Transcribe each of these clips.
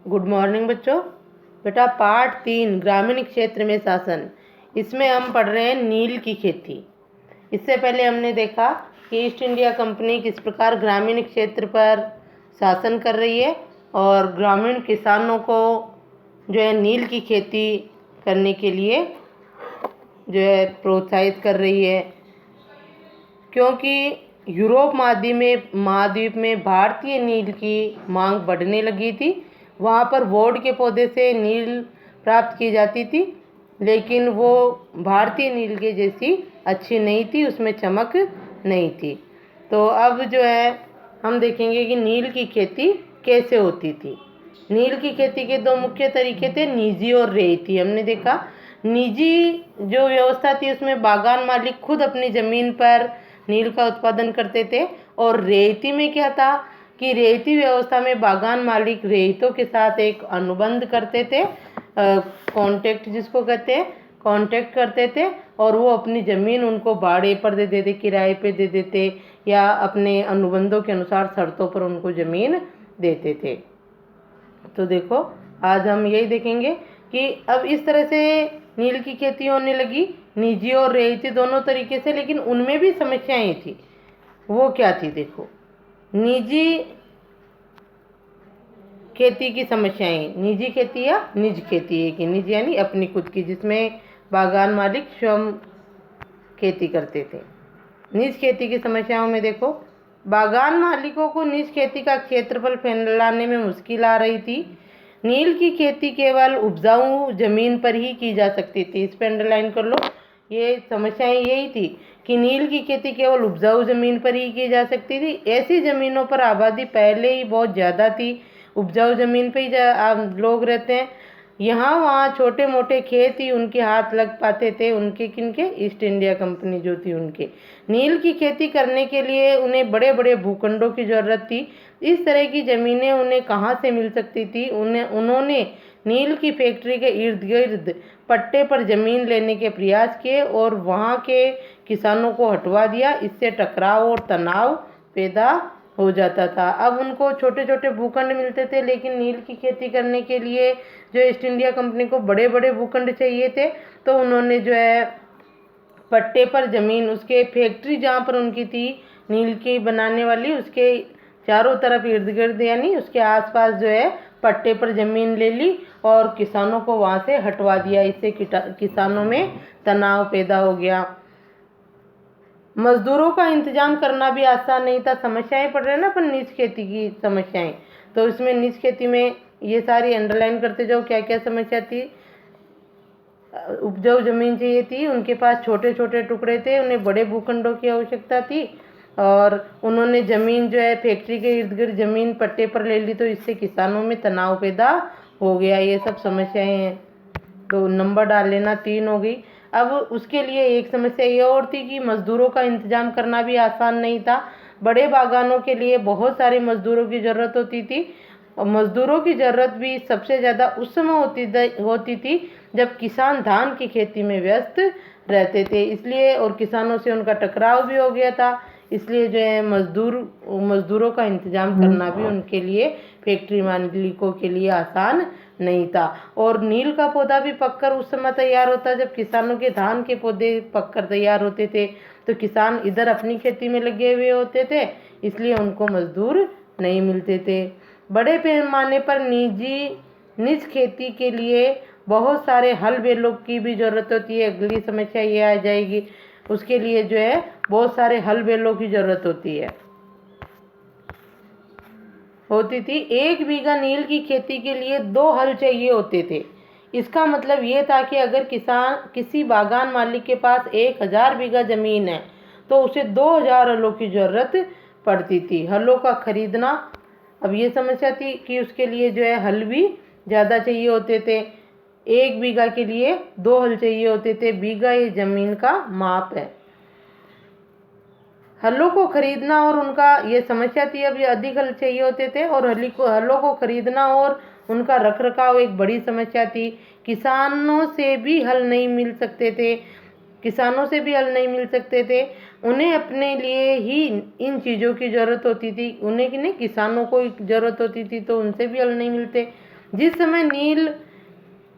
Good morning बच्चों। बेटा पाठ 3 ग्रामीण क्षेत्र में शासन, इसमें हम पढ़ रहे हैं नील की खेती। इससे पहले हमने देखा कि ईस्ट इंडिया कंपनी किस प्रकार ग्रामीण क्षेत्र पर शासन कर रही है और ग्रामीण किसानों को जो है नील की खेती करने के लिए जो है प्रोत्साहित कर रही है, क्योंकि यूरोप महाद्वीप में भारतीय नील की मांग बढ़ने लगी थी। वहाँ पर बोर्ड के पौधे से नील प्राप्त की जाती थी, लेकिन वो भारतीय नील के जैसी अच्छी नहीं थी, उसमें चमक नहीं थी। तो अब जो है हम देखेंगे कि नील की खेती कैसे होती थी। नील की खेती के दो मुख्य तरीके थे, निजी और रेती। हमने देखा निजी जो व्यवस्था थी उसमें बागान मालिक खुद अपनी ज़मीन पर नील का उत्पादन करते थे, और रेती में क्या था कि रेती व्यवस्था में बागान मालिक रेतों के साथ एक अनुबंध करते थे, कॉन्ट्रैक्ट जिसको कहते हैं, कॉन्ट्रैक्ट करते थे, और वो अपनी ज़मीन उनको भाड़े पर दे देते, किराए पे दे देते, या अपने अनुबंधों के अनुसार शर्तों पर उनको ज़मीन देते थे। तो देखो आज हम यही देखेंगे कि अब इस तरह से नील की खेती होने लगी, निजी और रेती दोनों तरीके से, लेकिन उनमें भी समस्याएं थी। वो क्या थी देखो, निजी खेती की समस्याएं, निजी खेती या निज खेती है कि निज यानी अपनी खुद की, जिसमें बागान मालिक स्वयं खेती करते थे। निज खेती की समस्याओं में देखो, बागान मालिकों को निज खेती का क्षेत्रफल फैलाने में मुश्किल आ रही थी। नील की खेती केवल उपजाऊ जमीन पर ही की जा सकती थी। इस पर अंडरलाइन कर लो, ये समस्याएं यही थी कि नील की खेती केवल उपजाऊ जमीन पर ही की जा सकती थी। ऐसी जमीनों पर आबादी पहले ही बहुत ज़्यादा थी, उपजाऊ जमीन पे ही लोग रहते हैं। यहाँ वहाँ छोटे मोटे खेत ही उनके हाथ लग पाते थे, उनके किनके, ईस्ट इंडिया कंपनी जो थी उनके। नील की खेती करने के लिए उन्हें बड़े बड़े भूखंडों की ज़रूरत थी। इस तरह की ज़मीनें उन्हें कहाँ से मिल सकती थी? उन्होंने नील की फैक्ट्री के इर्द गिर्द पट्टे पर ज़मीन लेने के प्रयास किए और वहाँ के किसानों को हटवा दिया। इससे टकराव और तनाव पैदा हो जाता था। अब उनको छोटे छोटे भूखंड मिलते थे, लेकिन नील की खेती करने के लिए जो ईस्ट इंडिया कंपनी को बड़े बड़े भूखंड चाहिए थे, तो उन्होंने जो है पट्टे पर ज़मीन, उसके फैक्ट्री जहाँ पर उनकी थी नील की बनाने वाली, उसके चारों तरफ इर्द गिर्द यानी उसके आसपास जो है पट्टे पर ज़मीन ले ली और किसानों को वहाँ से हटवा दिया। इससे किसानों में तनाव पैदा हो गया। मजदूरों का इंतजाम करना भी आसान नहीं था। समस्याएं पड़ रही है ना अपन, निज खेती की समस्याएं, तो इसमें निज खेती में ये सारी अंडरलाइन करते जाओ क्या क्या समस्या थी। उपजाऊ जमीन चाहिए थी, उनके पास छोटे छोटे टुकड़े थे, उन्हें बड़े भूखंडों की आवश्यकता थी, और उन्होंने ज़मीन जो है फैक्ट्री के इर्द गिर्द ज़मीन पट्टे पर ले ली, तो इससे किसानों में तनाव पैदा हो गया। ये सब समस्याएं हैं, तो नंबर डाल लेना, 3 हो गई। अब उसके लिए एक समस्या ये और थी कि मज़दूरों का इंतजाम करना भी आसान नहीं था। बड़े बागानों के लिए बहुत सारे मज़दूरों की ज़रूरत होती थी, और मज़दूरों की ज़रूरत भी सबसे ज़्यादा उस समय होती थी जब किसान धान की खेती में व्यस्त रहते थे। इसलिए और किसानों से उनका टकराव भी हो गया था, इसलिए जो है मज़दूरों का इंतजाम करना भी उनके लिए, फैक्ट्री मालिकों के लिए आसान नहीं था। और नील का पौधा भी पककर उस समय तैयार होता जब किसानों के धान के पौधे पककर तैयार होते थे, तो किसान इधर अपनी खेती में लगे हुए होते थे, इसलिए उनको मजदूर नहीं मिलते थे। बड़े पैमाने पर निज खेती के लिए बहुत सारे हल बैलों की भी ज़रूरत होती है। अगली समस्या ये आ जाएगी, उसके लिए जो है बहुत सारे हल बैलों की ज़रूरत होती थी। 1 बीघा नील की खेती के लिए 2 हल चाहिए होते थे। इसका मतलब ये था कि अगर किसी बागान मालिक के पास 1000 बीघा ज़मीन है, तो उसे 2000 हलों की ज़रूरत पड़ती थी। हलों का खरीदना, अब ये समस्या थी कि उसके लिए जो है हल भी ज़्यादा चाहिए होते थे। 1 बीघा के लिए 2 हल चाहिए होते थे। बीघा ये ज़मीन का माप है। हलों को खरीदना और उनका ये समस्या थी, अब ये अधिक हल चाहिए होते थे, और हलों को खरीदना और उनका रखरखाव एक बड़ी समस्या थी। किसानों से भी हल नहीं मिल सकते थे। उन्हें अपने लिए ही इन चीज़ों की ज़रूरत होती थी, उन्हें कि नहीं, किसानों को ज़रूरत होती थी, तो उनसे भी हल नहीं मिलते। जिस समय नील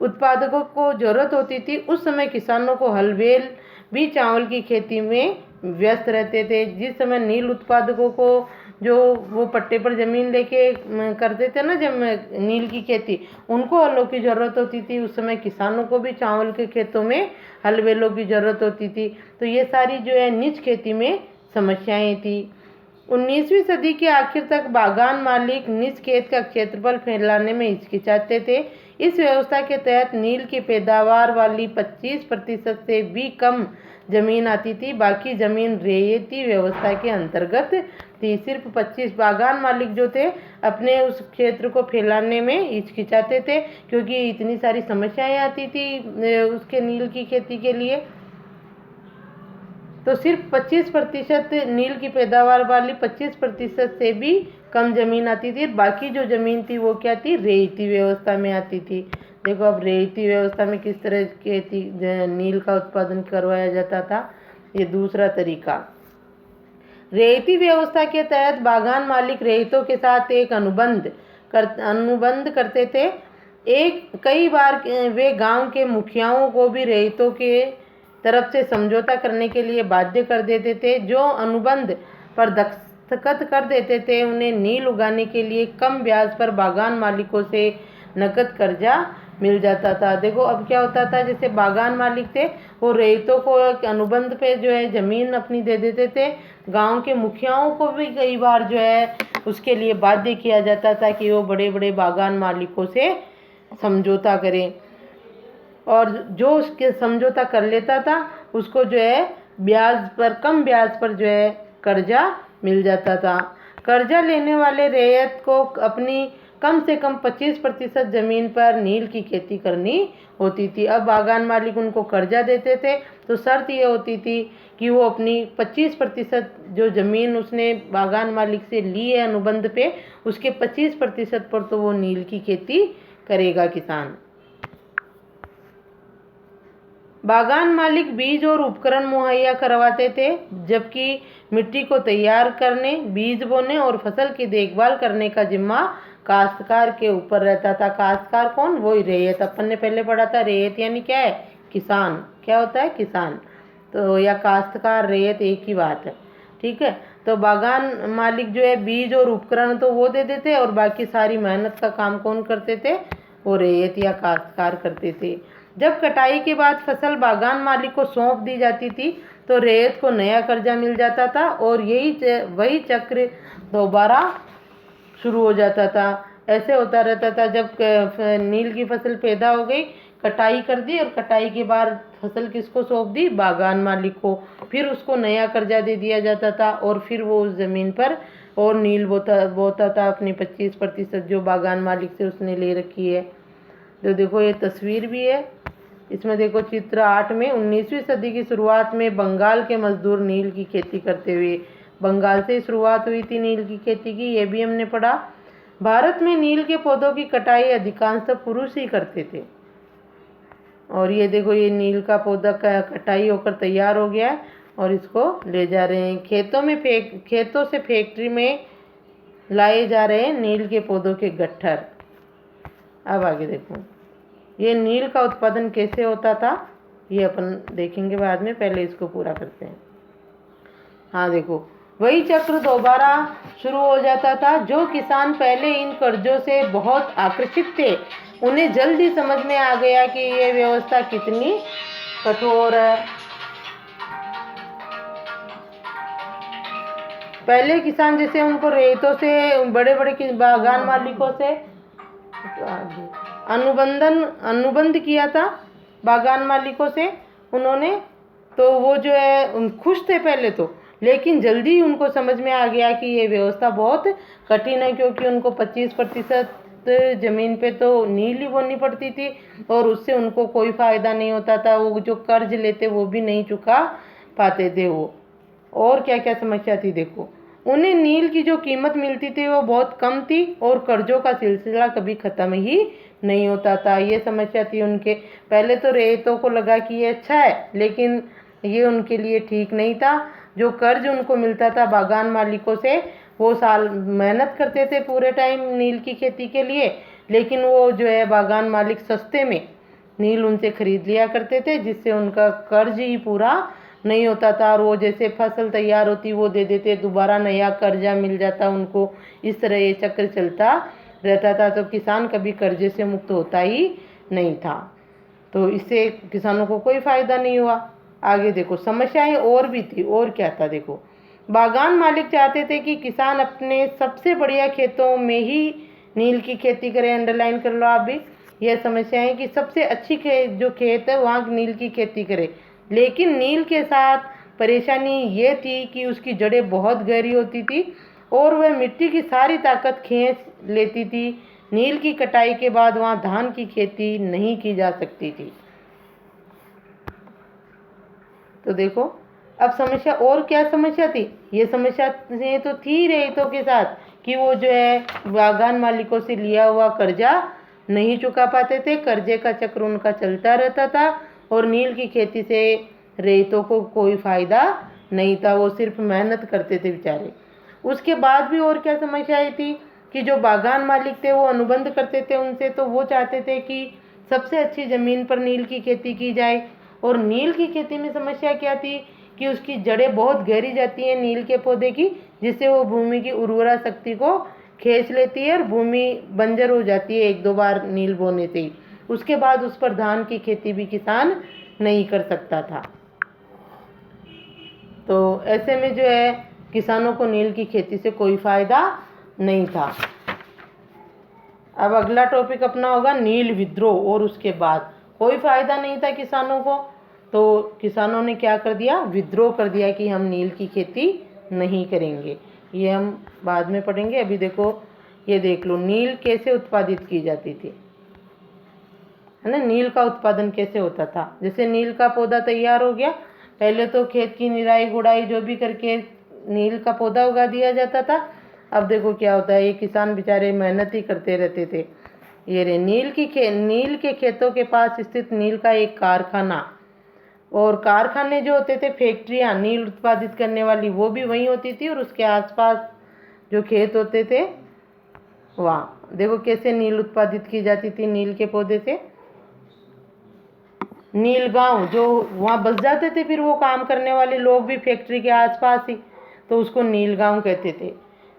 उत्पादकों को जरूरत होती थी उस समय किसानों को हल बैल भी चावल की खेती में व्यस्त रहते थे। जिस समय नील उत्पादकों को जो वो पट्टे पर ज़मीन लेके करते थे ना, जब नील की खेती, उनको हलों की ज़रूरत होती थी। उस समय किसानों को भी चावल के खेतों में हल बैलों की ज़रूरत होती थी। तो ये सारी जो है निज खेती में समस्याएं थी। 19वीं सदी के आखिर तक बागान मालिक निज खेत का क्षेत्रफल फैलाने में हिचकिचाते थे। इस व्यवस्था के तहत नील की पैदावार वाली 25% से भी कम जमीन आती थी। बाकी जमीन रेयती व्यवस्था के अंतर्गत थी। सिर्फ 25 बागान मालिक जो थे अपने उस क्षेत्र को फैलाने में हिचकिचाते थे, क्योंकि इतनी सारी समस्याएं आती थी उसके नील की खेती के लिए। तो सिर्फ 25% नील की पैदावार वाली 25% से भी कम जमीन आती थी। बाकी जो जमीन थी वो क्या थी, रेयती व्यवस्था में आती थी। देखो अब रेयती व्यवस्था में किस तरह खेती नील का उत्पादन करवाया जाता था। ये दूसरा तरीका। रेयती व्यवस्था के तहत बागान मालिक रेयतों के साथ एक अनुबंध करते थे। कई बार वे गांव के मुखियाओं को भी रेयतों के तरफ से समझौता करने के लिए बाध्य कर देते थे। जो अनुबंध पर दस्तखत कर देते थे उन्हें नील उगाने के लिए कम ब्याज पर बागान मालिकों से नकद कर्जा मिल जाता था। देखो अब क्या होता था, जैसे बागान मालिक थे वो रेयतों को एक अनुबंध पे जो है ज़मीन अपनी दे देते थे। गांव के मुखियाओं को भी कई बार जो है उसके लिए बाध्य किया जाता था कि वो बड़े बड़े बागान मालिकों से समझौता करें, और जो उसके समझौता कर लेता था उसको जो है कम ब्याज पर जो है कर्जा मिल जाता था। कर्जा लेने वाले रैयत को अपनी कम से कम 25% ज़मीन पर नील की खेती करनी होती थी। अब बागान मालिक उनको कर्जा देते थे तो शर्त ये होती थी कि वो अपनी 25% जो ज़मीन उसने बागान मालिक से ली है अनुबंध पे, उसके 25% पर तो वो नील की खेती करेगा किसान। बागान मालिक बीज और उपकरण मुहैया करवाते थे, जबकि मिट्टी को तैयार करने, बीज बोने और फसल की देखभाल करने का जिम्मा काश्तकार के ऊपर रहता था। काश्तकार कौन, वही रैयत। अपन ने पहले पढ़ा था रैयत यानी क्या है, किसान। क्या होता है, किसान। तो या काश्तकार रैयत एक ही बात है, ठीक है। तो बागान मालिक जो है बीज और उपकरण तो वो दे देते और बाकी सारी मेहनत का काम कौन करते थे, वो रैयत या काश्तकार करते थे। जब कटाई के बाद फसल बागान मालिक को सौंप दी जाती थी तो रैयत को नया कर्जा मिल जाता था और वही चक्र दोबारा शुरू हो जाता था। ऐसे होता रहता था। जब नील की फसल पैदा हो गई, कटाई कर दी, और कटाई के बाद फसल किसको सौंप दी, बागान मालिक को। फिर उसको नया कर्जा दे दिया जाता था और फिर वो उस ज़मीन पर और नील बोता था अपनी 25% जो बागान मालिक से उसने ले रखी है। तो देखो ये तस्वीर भी है इसमें। देखो चित्र 8 में 19वीं सदी की शुरुआत में बंगाल के मजदूर नील की खेती करते हुए, बंगाल से शुरुआत हुई थी नील की खेती की, ये भी हमने पढ़ा। भारत में नील के पौधों की कटाई अधिकांशतः पुरुष ही करते थे। और ये देखो ये नील का पौधा कटाई होकर तैयार हो गया है और इसको ले जा रहे हैं खेतों से फैक्ट्री में लाए जा रहे हैं नील के पौधों के गट्ठर। अब आगे देखो ये नील का उत्पादन कैसे होता था, ये अपन देखेंगे बाद में, पहले इसको पूरा करते हैं। हाँ देखो वही चक्र दोबारा शुरू हो जाता था। जो किसान पहले इन कर्जों से बहुत आकर्षित थे उन्हें जल्दी समझ में आ गया कि ये व्यवस्था कितनी कठोर है। पहले किसान जैसे उनको रेतों से, बड़े बड़े बागान मालिकों से अनुबंध किया था बागान मालिकों से उन्होंने, तो वो जो है खुश थे पहले तो, लेकिन जल्दी उनको समझ में आ गया कि ये व्यवस्था बहुत कठिन है, क्योंकि उनको 25% ज़मीन पे तो नील ही बोनी पड़ती थी और उससे उनको कोई फ़ायदा नहीं होता था। वो जो कर्ज लेते वो भी नहीं चुका पाते थे वो। और क्या क्या समस्या थी देखो, उन्हें नील की जो कीमत मिलती थी वो बहुत कम थी और कर्जों का सिलसिला कभी ख़त्म ही नहीं होता था। ये समस्या थी उनके। पहले तो रेतों को लगा कि ये अच्छा है, लेकिन ये उनके लिए ठीक नहीं था। जो कर्ज उनको मिलता था बागान मालिकों से, वो साल मेहनत करते थे पूरे टाइम नील की खेती के लिए, लेकिन वो जो है बागान मालिक सस्ते में नील उनसे खरीद लिया करते थे, जिससे उनका कर्ज ही पूरा नहीं होता था। और वो जैसे फसल तैयार होती वो दे देते, दोबारा नया कर्जा मिल जाता उनको। इस तरह ये चक्र चलता रहता था। तो किसान कभी कर्जे से मुक्त होता ही नहीं था। तो इससे किसानों को कोई फायदा नहीं हुआ। आगे देखो, समस्याएं और भी थी। और क्या था देखो, बागान मालिक चाहते थे कि किसान अपने सबसे बढ़िया खेतों में ही नील की खेती करे। अंडरलाइन कर लो आप भी। यह समस्या है कि सबसे अच्छी जो खेत है वहाँ नील की खेती करे। लेकिन नील के साथ परेशानी ये थी कि उसकी जड़ें बहुत गहरी होती थी और वह मिट्टी की सारी ताकत खींच लेती थी। नील की कटाई के बाद वहाँ धान की खेती नहीं की जा सकती थी। तो देखो, अब समस्या और क्या समस्या थी। ये समस्या तो थी रेतों के साथ कि वो जो है बागान मालिकों से लिया हुआ कर्जा नहीं चुका पाते थे। कर्जे का चक्र उनका चलता रहता था और नील की खेती से रेतों को कोई फायदा नहीं था। वो सिर्फ मेहनत करते थे बेचारे। उसके बाद भी और क्या समस्याएं थी कि जो बागान मालिक थे वो अनुबंध करते थे उनसे, तो वो चाहते थे कि सबसे अच्छी ज़मीन पर नील की खेती की जाए। और नील की खेती में समस्या क्या थी कि उसकी जड़ें बहुत गहरी जाती हैं नील के पौधे की, जिससे वो भूमि की उर्वरा शक्ति को खींच लेती है और भूमि बंजर हो जाती है एक दो बार नील बोने से ही। उसके बाद उस पर धान की खेती भी किसान नहीं कर सकता था। तो ऐसे में जो है किसानों को नील की खेती से कोई फायदा नहीं था। अब अगला टॉपिक अपना होगा नील विद्रोह। और उसके बाद कोई फायदा नहीं था किसानों को, तो किसानों ने क्या कर दिया, विद्रोह कर दिया कि हम नील की खेती नहीं करेंगे। ये हम बाद में पढ़ेंगे। अभी देखो, ये देख लो नील कैसे उत्पादित की जाती थी, है ना। नील का उत्पादन कैसे होता था। जैसे नील का पौधा तैयार हो गया, पहले तो खेत की निराई गुड़ाई जो भी करके नील का पौधा उगा दिया जाता था। अब देखो क्या होता है, ये किसान बेचारे मेहनत ही करते रहते थे। ये रे नील के खेतों के पास स्थित नील का एक कारखाना, और कारखाने जो होते थे, फैक्ट्रियाँ नील उत्पादित करने वाली, वो भी वहीं होती थी। और उसके आसपास जो खेत होते थे वहाँ देखो कैसे नील उत्पादित की जाती थी नील के पौधे से। नील गांव जो वहाँ बस जाते थे फिर वो काम करने वाले लोग भी फैक्ट्री के आसपास ही, तो उसको नील गांव कहते थे।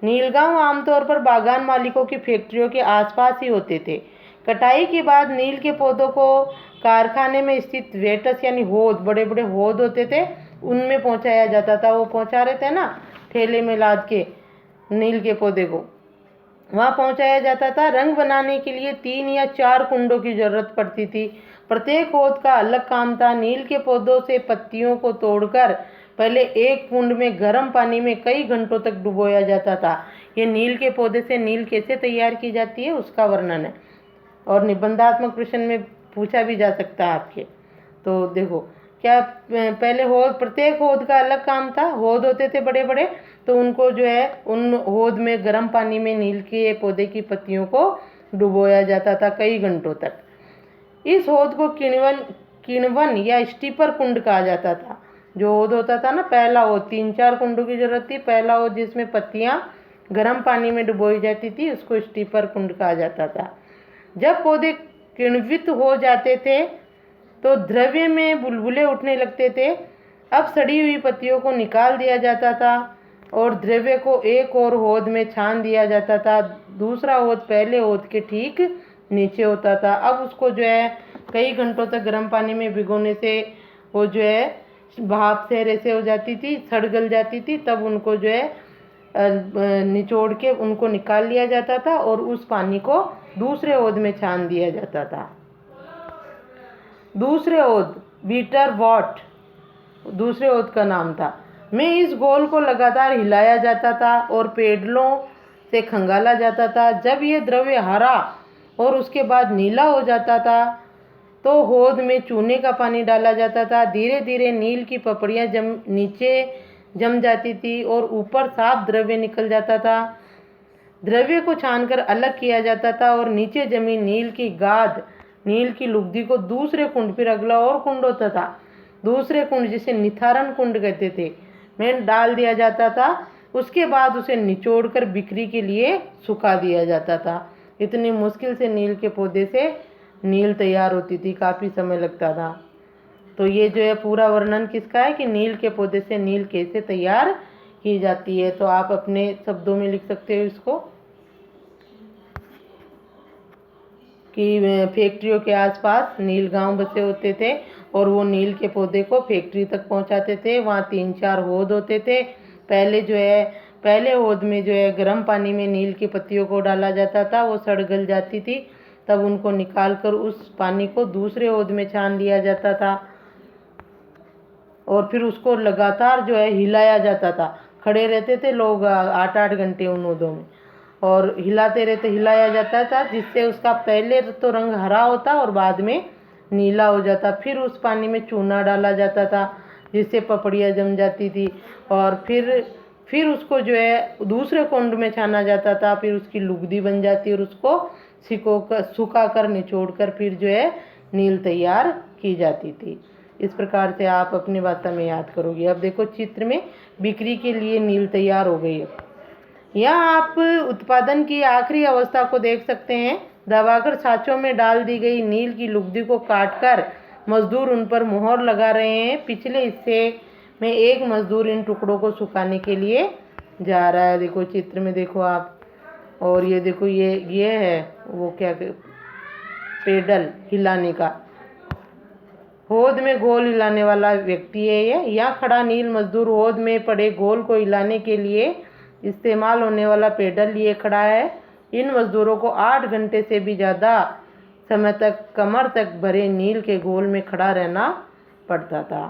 नील गांव आमतौर पर बागान मालिकों की फैक्ट्रियों के आसपास ही होते थे। कटाई के बाद नील के पौधों को कारखाने में स्थित वेटस यानी होद, बड़े बड़े होद होते थे, उनमें पहुंचाया जाता था। वो पहुंचा रहे थे ना ठेले में लाद के नील के पौधे को, वहाँ पहुंचाया जाता था। रंग बनाने के लिए 3 या 4 कुंडों की जरूरत पड़ती थी। प्रत्येक पौध का अलग काम था। नील के पौधों से पत्तियों को तोड़कर पहले एक कुंड में गर्म पानी में कई घंटों तक डुबोया जाता था। ये नील के पौधे से नील कैसे तैयार की जाती है उसका वर्णन है, और निबंधात्मक प्रश्न में पूछा भी जा सकता है आपके। तो देखो क्या, पहले होद, प्रत्येक होद का अलग काम था। होद होते थे बड़े बड़े, तो उनको जो है उन होद में गर्म पानी में नील के पौधे की पत्तियों को डुबोया जाता था कई घंटों तक। इस होद को किण्वन या स्टीपर कुंड कहा जाता था। जो होद होता था ना, पहला होद, 3-4 कुंडों की जरूरत थी। पहला होद जिसमें पत्तियां गर्म पानी में डुबोई जाती थी, उसको स्टीपर कुंड कहा जाता था। जब पौधे किण्वित हो जाते थे तो द्रव्य में बुलबुले उठने लगते थे। अब सड़ी हुई पत्तियों को निकाल दिया जाता था और द्रव्य को एक और होद में छान दिया जाता था। दूसरा होद पहले होद के ठीक नीचे होता था। अब उसको जो है कई घंटों तक गर्म पानी में भिगोने से वो जो है भाप से रेसे हो जाती थी, सड़ गल जाती थी। तब उनको जो है निचोड़ के उनको निकाल लिया जाता था और उस पानी को दूसरे ओद में छान दिया जाता था। दूसरे ओद, बीटर वॉट दूसरे ओद का नाम था, में इस गोल को लगातार हिलाया जाता था और पेडलों से खंगाला जाता था। जब ये द्रव्य हरा और उसके बाद नीला हो जाता था तो होद में चूने का पानी डाला जाता था। धीरे धीरे नील की पपड़ियाँ नीचे जम जाती थी और ऊपर साफ द्रव्य निकल जाता था। द्रव्य को छानकर अलग किया जाता था और नीचे जमी नील की गाद, नील की लुगदी को दूसरे कुंड, फिर अगला और कुंड होता था, दूसरे कुंड जिसे निथारण कुंड कहते थे, में डाल दिया जाता था। उसके बाद उसे निचोड़कर बिक्री के लिए सुखा दिया जाता था। इतनी मुश्किल से नील के पौधे से नील तैयार होती थी, काफ़ी समय लगता था। तो ये जो है पूरा वर्णन किसका है कि नील के पौधे से नील कैसे तैयार की जाती है। तो आप अपने शब्दों में लिख सकते हो इसको कि फैक्ट्रियों के आसपास नील गांव बसे होते थे और वो नील के पौधे को फैक्ट्री तक पहुंचाते थे। वहाँ 3-4 हौद होते थे। पहले हौद में जो है गर्म पानी में नील की पत्तियों को डाला जाता था, वो सड़ गल जाती थी, तब उनको निकाल कर उस पानी को दूसरे हौद में छान लिया जाता था और फिर उसको लगातार जो है हिलाया जाता था। खड़े रहते थे लोग 8-8 घंटे उन हौदों में और हिलाया जाता था, जिससे उसका पहले तो रंग हरा होता और बाद में नीला हो जाता। फिर उस पानी में चूना डाला जाता था जिससे पपड़ियाँ जम जाती थी और फिर उसको जो है दूसरे कुंड में छाना जाता था। फिर उसकी लुगदी बन जाती और उसको सुखा कर निचोड़ कर फिर जो है नील तैयार की जाती थी। इस प्रकार से आप अपनी भाषा में याद करोगे। अब देखो चित्र में बिक्री के लिए नील तैयार हो गई है। यहाँ आप उत्पादन की आखिरी अवस्था को देख सकते हैं। दबाकर साँचों में डाल दी गई नील की लुगदी को काटकर मजदूर उन पर मुहर लगा रहे हैं। पिछले हिस्से में एक मजदूर इन टुकड़ों को सुखाने के लिए जा रहा है। देखो चित्र में देखो आप, और ये देखो ये है वो क्या पेडल हिलाने का, हौद में गोल हिलाने वाला व्यक्ति है ये। यहाँ खड़ा नील मजदूर हौद में पड़े गोल को हिलाने के लिए इस्तेमाल होने वाला पेडल लिए खड़ा है। इन मजदूरों को 8 घंटे से भी ज़्यादा समय तक कमर तक भरे नील के गोल में खड़ा रहना पड़ता था।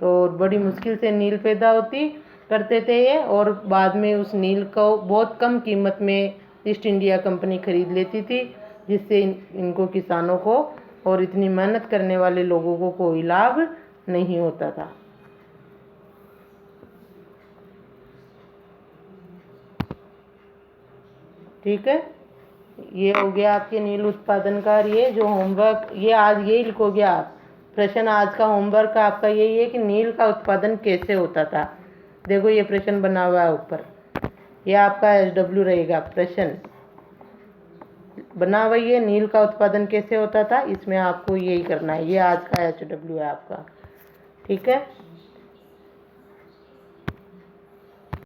तो बड़ी मुश्किल से नील पैदा करते थे ये, और बाद में उस नील को बहुत कम कीमत में ईस्ट इंडिया कंपनी खरीद लेती थी, जिससे इनको किसानों को और इतनी मेहनत करने वाले लोगों को कोई लाभ नहीं होता था। ठीक है, ये हो गया आपके नील उत्पादन का। ये जो होमवर्क ये आज यही लिखोगे आप। प्रश्न आज का होमवर्क आपका यही है कि नील का उत्पादन कैसे होता था। देखो ये प्रश्न बना हुआ है ऊपर, ये आपका SW रहेगा। प्रश्न बना हुआ है नील का उत्पादन कैसे होता था, इसमें आपको यही करना है। ये आज का HW है आपका। ठीक है।